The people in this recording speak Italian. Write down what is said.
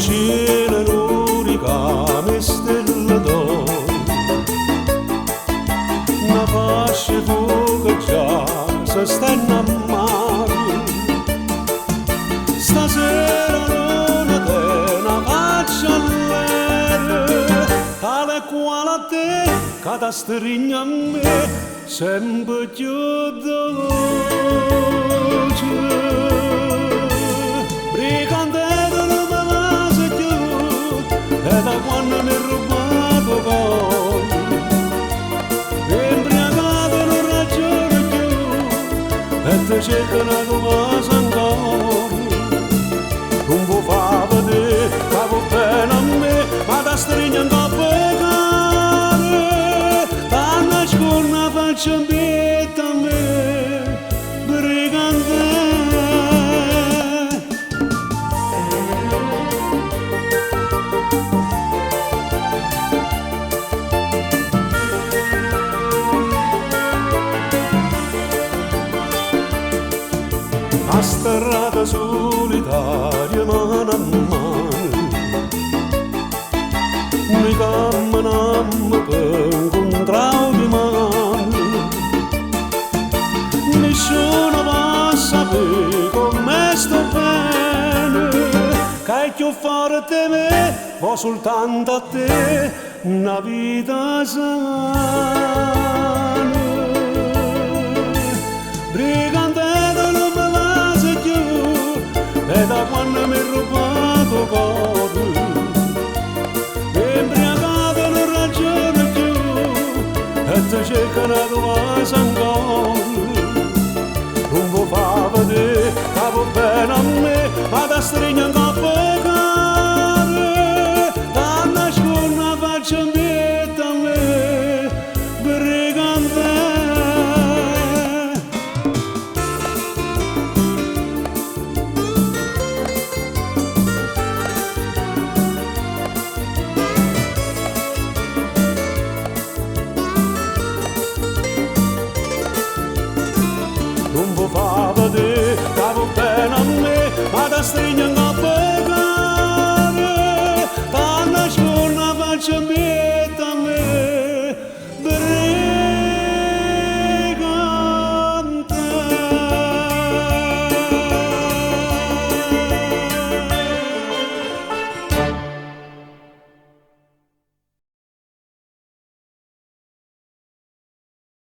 cielo l'unica mi stella d'oro, una fascia tu che già si sta innamorando. Stasera non è una faccia all'aria, tale quale a te, che ti stringe a me, sempre più dolce. Brigandetta non me la sa più, e da quando mi ha rubato poi, embriagato non ragiona più, e ti cerca una tua ancora. Non può far vedere che va bene a me, ma da stringe un po' pecare, da nascondere faccia un pietto a me, brigante. A strada solitaria mano a mano, noi camminammo per incontrare di mano. Nessuno va a sapere come sto bene, che è più forte di me, ma soltanto a te una vita sana. Brigandetta non me la sa più, e da quando mi ha rubato cuore, embriagato non ragiona più, e ti cerca una tua ancora. Non può far vedere che va bene a me, ma da stringe un po' pecare, da nascondere una faccia in pietto a me, brigante. Non può far vedere che va bene a me, ma da stringe un po' pecare, da nascondere una faccia mia.